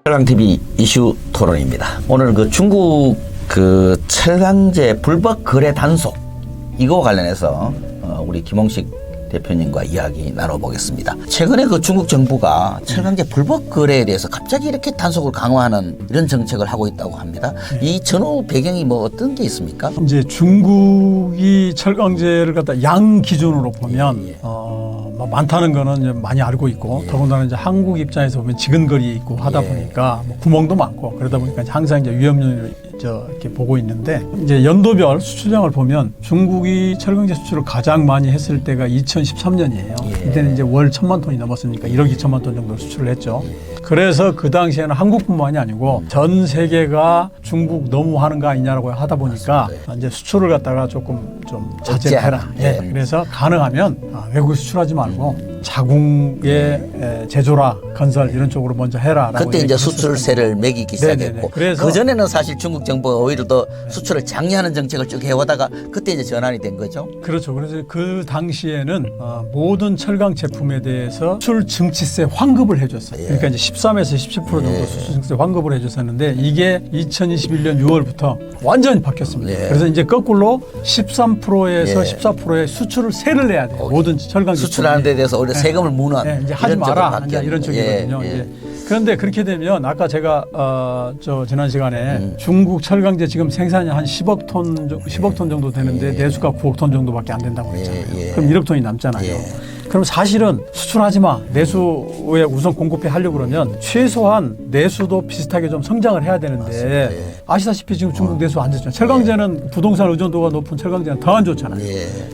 철강TV 이슈 토론입니다. 오늘 그 중국 그 철강제 불법 거래 단속 이거 관련해서 우리 김홍식 대표님과 이야기 나눠보겠습니다. 최근에 그 중국 정부가 철강제 불법 거래에 대해서 갑자기 이렇게 단속을 강화하는 이런 정책을 하고 있다고 합니다. 이 전후 배경이 뭐 어떤 게 있습니까? 이제 중국이 철강제를 갖다 양 기준으로 보면 뭐 많다는 거는 이제 많이 알고 있고 더군다나 이제 한국 입장에서 보면 지근거리에 있고 하다 보니까 뭐 구멍도 많고 그러다 보니까 이제 항상 이제 위험률을 이렇게 보고 있는데 이제 연도별 수출량을 보면 중국이 철강제 수출을 가장 많이 했을 때가 2013년이에요. 이때는 이제 월 1,000만 톤이 넘었으니까 1억 2천만 톤 정도 수출을 했죠. 그래서 그 당시에는 한국뿐만이 아니고 전 세계가 중국 너무 하는 거 아니냐라고 하다 보니까 이제 수출을 갖다가 조금 좀 자제를 해라. 그래서 가능하면 외국에 수출하지 말고 자국의 제조라 건설 이런 쪽으로 먼저 해라라고. 그때 이제 수출세를 매기기 시작했고 그 전에는 사실 중국 정부가 오히려 더 수출을 장려하는 정책을 쭉 해오다가 그때 이제 전환이 된 거죠. 그렇죠. 그래서 그 당시에는 모든 철강 제품에 대해서 수출 증치세 환급을 해줬어요. 그러니까 이제 13에서 17% 정도 수출 증치세 환급을 해줬었는데 이게 2021년 6월부터 완전히 바뀌었습니다. 그래서 이제 거꾸로 13%에서 14%의 수출을 세를 내야 돼요. 모든 철강 제품 수출하는 데 대해서 오히려 세금을 무는 이제 하지 마라 이런 쪽이거든요. 이제. 그런데 그렇게 되면 아까 제가 지난 시간에 중국 철강제 지금 생산이 한 10억 톤 정도 되는데 내수가 9억 톤 정도밖에 안 된다고 그랬잖아요. 그럼 1억 톤이 남잖아요. 그럼 사실은 수출하지 마. 내수에 우선 공급해 하려고 그러면 최소한 내수도 비슷하게 좀 성장을 해야 되는데 아시다시피 지금 중국 내수 안 좋잖아요. 철강제는 부동산 의존도가 높은 철강제는 더 안 좋잖아요.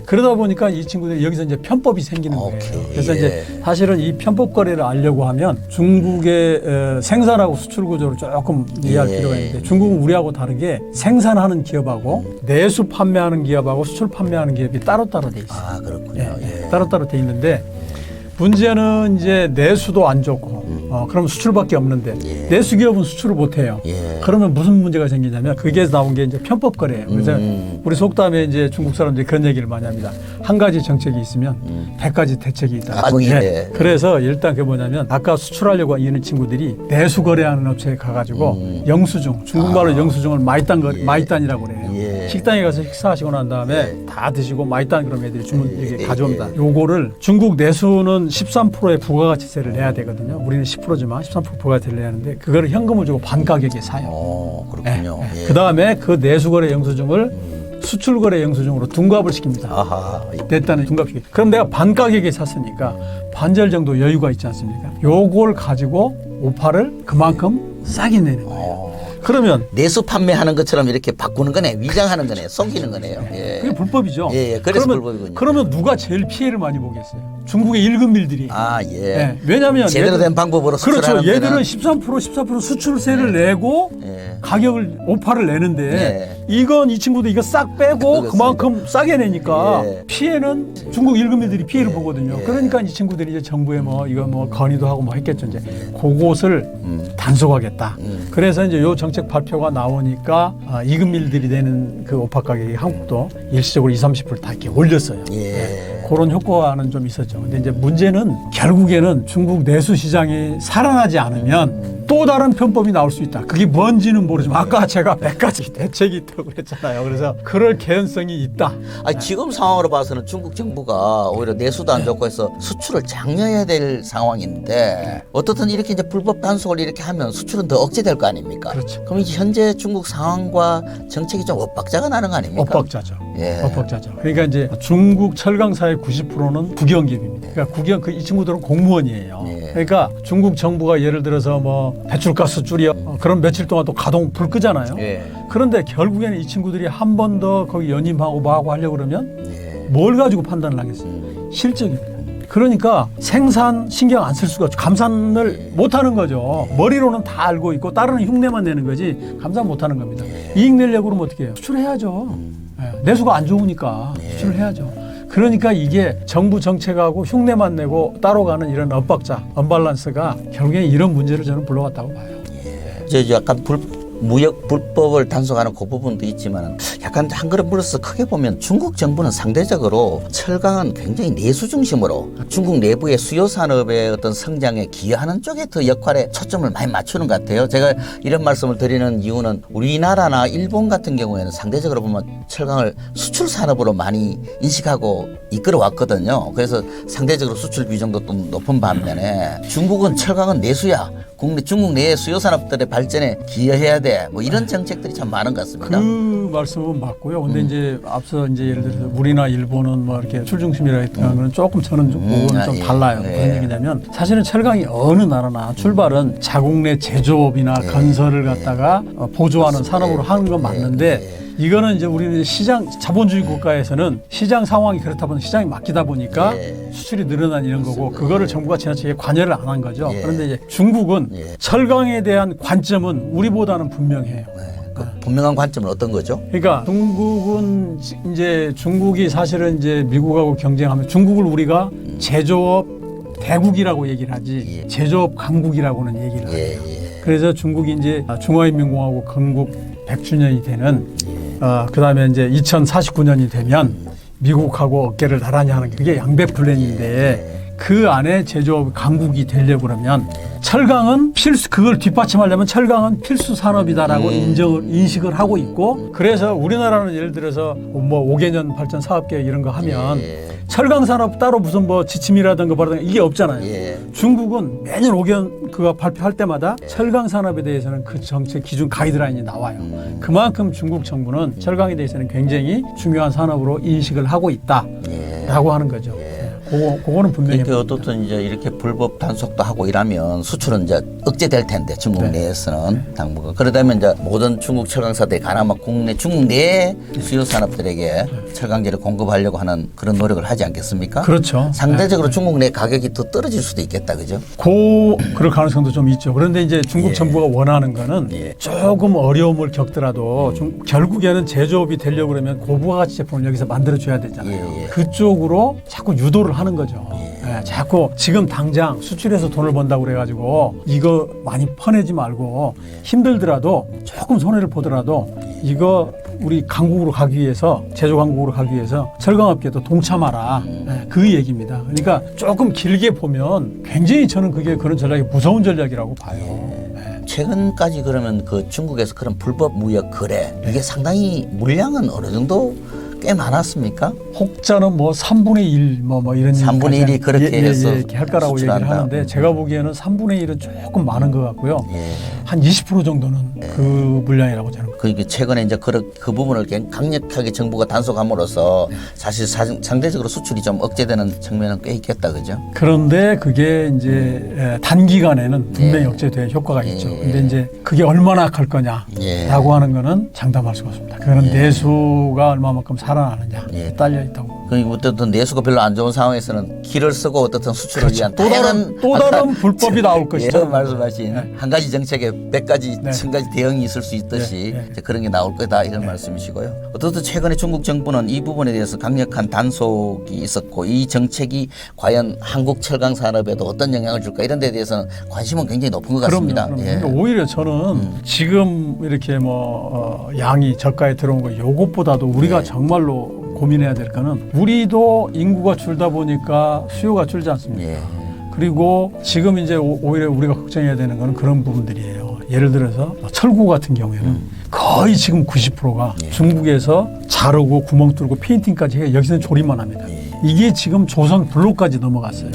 그러다 보니까 이 친구들이 여기서 이제 편법이 생기는 거예요. 그래서 이제 사실은 이 편법 거래를 알려고 하면 중국의 생산하고 수출 구조를 조금 이해할 필요가 있는데 중국은 우리하고 다르게 생산하는 기업하고 내수 판매하는 기업하고 수출 판매하는 기업이 따로따로 돼 있어요. 아, 그렇군요. 따로따로 돼 있는데 문제는 이제 내수도 안 좋고 그럼 수출밖에 없는데 내수 기업은 수출을 못 해요. 그러면 무슨 문제가 생기냐면 그게 나온 게 이제 편법 거래예요. 그래서 우리 속담에 이제 중국 사람들이 그런 얘기를 많이 합니다. 한 가지 정책이 있으면 100가지 대책이 있다. 그래서 일단 그게 뭐냐면 아까 수출하려고 하는 친구들이 내수 거래하는 업체에 가가지고 영수증, 중국말로 영수증을 마이단이라고 그래요. 식당에 가서 식사하시고 난 다음에 다 드시고 마이단 그럼 애들이 주문 이렇게 가져옵니다. 요거를 중국 내수는 13%의 부가가치세를 내야 되거든요. 우리는 10%지만 13% 부가가치세를 내야 하는데 그거를 현금을 주고 반 가격에 사요. 그렇군요. 그 다음에 그 내수거래 영수증을 수출거래 영수증으로 둔갑을 시킵니다. 됐다는 둔갑시키. 그럼 내가 반 가격에 샀으니까 반절 정도 여유가 있지 않습니까? 요걸 가지고 오파를 그만큼 싸게 내는 거예요. 그러면 내수 판매하는 것처럼 이렇게 바꾸는 거네, 위장하는 거네, 속이는 거네요. 그게 불법이죠. 그래서 불법이군요. 그러면 누가 제일 피해를 많이 보겠어요? 중국의 일금밀들이. 왜냐하면 제대로 된 방법으로 수출하는 그렇죠. 얘들은 14% 수출세를 내고 가격을 오파를 내는데 이건 이 친구도 이거 싹 빼고 그만큼 싸게 내니까 피해는 중국 일금밀들이 피해를 보거든요. 그러니까 이 친구들이 이제 정부에 뭐 이거 뭐 건의도 하고 뭐 했겠죠. 이제 그것을 단속하겠다. 그래서 이제 요 정책 발표가 나오니까 이금밀들이 내는 그 오파 가격이 한국도 일시적으로 20-30% 다 이렇게 올렸어요. 그런 효과는 좀 있었죠. 근데 이제 문제는 결국에는 중국 내수 시장이 살아나지 않으면 또 다른 편법이 나올 수 있다. 그게 뭔지는 모르지만 아까 제가 100가지 대책이 있다고 그랬잖아요. 그래서 그럴 개연성이 있다. 지금 상황으로 봐서는 중국 정부가 오히려 내수도 안 좋고 해서 수출을 장려해야 될 상황인데 어떻든 이렇게 이제 불법 단속을 이렇게 하면 수출은 더 억제될 거 아닙니까? 그렇죠. 그럼 이제 현재 중국 상황과 정책이 좀 엇박자가 나는 거 아닙니까? 엇박자죠. 엇박자죠. 그러니까 이제 중국 철강사의 90%는 국영기업입니다. 그러니까 이 친구들은 공무원이에요. 그러니까 중국 정부가 예를 들어서 뭐 배출가스 줄여 그럼 며칠 동안 또 가동 불 끄잖아요. 그런데 결국에는 이 친구들이 한 번 더 거기 연임하고 뭐하고 하려고 그러면 뭘 가지고 판단을 하겠어요? 실적입니다. 그러니까 생산 신경 안 쓸 수가 없죠. 감산을 못 하는 거죠. 머리로는 다 알고 있고 따르는 흉내만 내는 거지 감산 못 하는 겁니다. 이익 내려고 그러면 어떻게 해요? 수출해야죠. 내수가 안 좋으니까 수출을 해야죠. 그러니까 이게 정부 정책하고 흉내만 내고 따로 가는 이런 엇박자, 언밸런스가 결국엔 이런 문제를 저는 불러왔다고 봐요. 약간 무역 불법을 단속하는 그 부분도 있지만 약간 한 걸음 물러서 크게 보면 중국 정부는 상대적으로 철강은 굉장히 내수 중심으로 중국 내부의 수요 산업의 어떤 성장에 기여하는 쪽에 더 역할에 초점을 많이 맞추는 것 같아요. 제가 이런 말씀을 드리는 이유는 우리나라나 일본 같은 경우에는 상대적으로 보면 철강을 수출 산업으로 많이 인식하고 이끌어 왔거든요. 그래서 상대적으로 수출 비중도 좀 높은 반면에 중국은 철강은 내수야. 중국 내의 수요 산업들의 발전에 기여해야 돼. 뭐 이런 정책들이 참 많은 것 같습니다. 그 말씀은 맞고요. 근데 이제 앞서 이제 예를 들어서 우리나 일본은 뭐 이렇게 출 중심이라 했던 거는 조금 저는 좀 달라요. 무슨 얘기냐면 사실은 철강이 어느 나라나 출발은 자국 내 제조업이나 건설을 갖다가 보조하는 산업으로 하는 건 맞는데 이거는 이제 우리는 시장 자본주의 국가에서는 시장 상황이 그렇다 보니 시장이 맡기다 보니까 수출이 늘어난 이런 거고 그거를 정부가 지나치게 관여를 안 한 거죠. 그런데 이제 중국은 철강에 대한 관점은 우리보다는 분명해요. 그 분명한 관점은 어떤 거죠? 그러니까 중국은 이제 중국이 사실은 이제 미국하고 경쟁하면 중국을 우리가 제조업 대국이라고 얘기를 하지 제조업 강국이라고는 얘기를 해요. 그래서 중국이 이제 중화인민공화국 건국 100주년이 되는 그다음에 이제 2049년이 되면 미국하고 어깨를 나란히 하는 게 그게 양배 플랜인데 그 안에 제조업 강국이 되려고 그러면 철강은 그걸 뒷받침하려면 철강은 필수 산업이다라고 인식을 하고 있고 그래서 우리나라는 예를 들어서 뭐 5개년 발전 사업계획 이런 거 하면 철강 산업 따로 무슨 뭐 지침이라든가 뭐라든가 이게 없잖아요. 중국은 매년 5개년 그거 발표할 때마다 철강 산업에 대해서는 그 정책 기준 가이드라인이 나와요. 그만큼 중국 정부는 철강에 대해서는 굉장히 중요한 산업으로 인식을 하고 있다라고 하는 거죠. 그거는 분명히. 그러니까 어떻든 이제 이렇게 불법 단속도 하고 이러면 수출은 이제 억제될 텐데 중국 내에서는 당분간 그러다면 이제 모든 중국 철강사들이 가나마 중국 내 수요 산업들에게 철강제를 공급하려고 하는 그런 노력을 하지 않겠습니까? 그렇죠. 상대적으로 중국 내 가격이 더 떨어질 수도 있겠다, 그죠? 그럴 가능성도 좀 있죠. 그런데 이제 중국 정부가 원하는 거는 조금 어려움을 겪더라도 결국에는 제조업이 되려고 그러면 고부가 가치 제품을 여기서 만들어줘야 되잖아요. 그쪽으로 자꾸 유도를 하는 거죠. 자꾸 지금 당장 수출해서 돈을 번다고 그래가지고 이거 많이 퍼내지 말고 힘들더라도 조금 손해를 보더라도 이거 우리 강국으로 가기 위해서 제조 강국으로 가기 위해서 철강업계도 동참하라. 그 얘기입니다. 그러니까 조금 길게 보면 굉장히 저는 그게 그런 전략이 무서운 전략이라고 봐요. 최근까지 그러면 그 중국에서 그런 불법 무역 거래 이게 상당히 물량은 어느 정도 꽤 많았습니까? 혹자는 뭐 3분의 1 뭐 이런 3분의 1이 그렇게 해서 이렇게 할 거라고 수출한다. 얘기를 하는데 제가 보기에는 3분의 1은 조금 많은 것 같고요. 한 20% 정도는 그 물량이라고 저는. 그러니까 최근에 이제 그 부분을 강력하게 정부가 단속함으로써 사실 상대적으로 수출이 좀 억제되는 측면은 꽤 있겠다, 그죠? 그런데 그게 이제 단기간에는 분명히 억제될 효과가 있죠. 근데 이제 그게 얼마나 갈 거냐라고 하는 거는 장담할 수가 없습니다. 그거는 내수가 얼마만큼 살아나느냐 딸려 있다고. 그러니까 어쨌든 내수가 별로 안 좋은 상황에서는 길을 쓰고 어떻든 수출을 위한 또 다른 불법이 나올 것이죠. 이런 말씀하신 한 가지 정책에 100가지, 1000가지 대응이 있을 수 있듯이 이제 그런 게 나올 거다 이런 말씀이시고요. 어쨌든 최근에 중국 정부는 이 부분에 대해서 강력한 단속이 있었고 이 정책이 과연 한국 철강 산업에도 어떤 영향을 줄까 이런 데 대해서는 관심은 굉장히 높은 것 같습니다. 그러니까 오히려 저는 지금 이렇게 양이 저가에 들어온 거 요것보다도 우리가 정말로 고민해야 될 거는 우리도 인구가 줄다 보니까 수요가 줄지 않습니까? 그리고 지금 이제 오히려 우리가 걱정해야 되는 거는 그런 부분들이에요. 예를 들어서 철구 같은 경우에는 거의 지금 90%가 중국에서 자르고 구멍 뚫고 페인팅까지 해 여기서는 조립만 합니다. 이게 지금 조선 블록까지 넘어갔어요.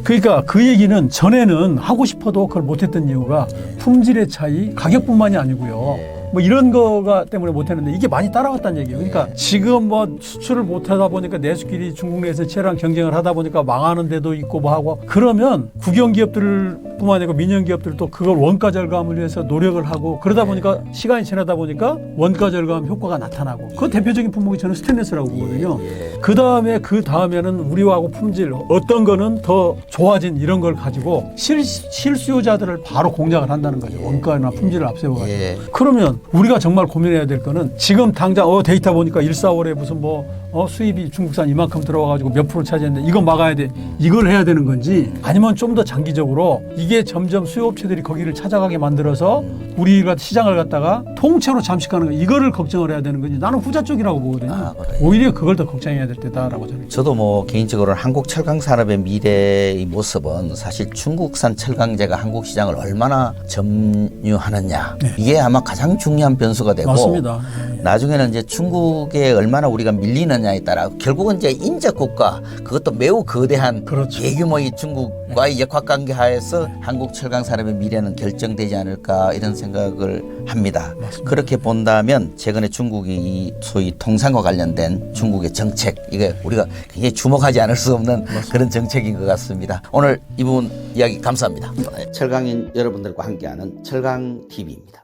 그러니까 그 얘기는 전에는 하고 싶어도 그걸 못했던 이유가 품질의 차이, 가격뿐만이 아니고요. 뭐 이런 거가 때문에 못했는데 이게 많이 따라왔다는 얘기예요. 그러니까 지금 뭐 수출을 못하다 보니까 내수끼리 중국 내에서 치열한 경쟁을 하다 보니까 망하는 데도 있고 뭐 하고 그러면 국영기업들뿐만 아니고 민영기업들도 그걸 원가 절감을 위해서 노력을 하고 그러다 보니까 시간이 지나다 보니까 원가 절감 효과가 나타나고 그 대표적인 품목이 저는 스테인리스라고 보거든요. 그 다음에는 우리하고 품질 어떤 거는 더 좋아진 이런 걸 가지고 실수요자들을 바로 공략을 한다는 거죠. 원가나 품질을 앞세워가지고. 그러면 우리가 정말 고민해야 될 거는 지금 당장 데이터 보니까 1, 4월에 무슨 뭐 수입이 중국산 이만큼 들어와가지고 몇 프로 차지했는데 이거 막아야 돼. 이걸 해야 되는 건지 아니면 좀 더 장기적으로 이게 점점 수요업체들이 거기를 찾아가게 만들어서 우리가 시장을 갖다가 통째로 잠식하는 거 이거를 걱정을 해야 되는 건지 나는 후자 쪽이라고 보거든요. 그래요. 오히려 그걸 더 걱정해야 될 때다라고 저는. 저도 뭐 개인적으로는 한국 철강 산업의 미래의 모습은 사실 중국산 철강제가 한국 시장을 얼마나 점유하느냐 이게 아마 가장 중요한 변수가 되고 맞습니다. 나중에는 이제 중국에 얼마나 우리가 밀리느냐에 따라 결국은 이제 인접 국가 그것도 매우 거대한 그렇죠. 대규모의 중국과의 역학관계 하에서 한국 철강 산업의 미래는 결정되지 않을까 이런 생각을 합니다. 맞습니다. 그렇게 본다면 최근에 중국이 이 소위 통상과 관련된 중국의 정책 이게 우리가 굉장히 주목하지 않을 수 없는 그런 정책인 것 같습니다. 오늘 이 부분 이야기 감사합니다. 철강인 여러분들과 함께하는 철강 TV입니다.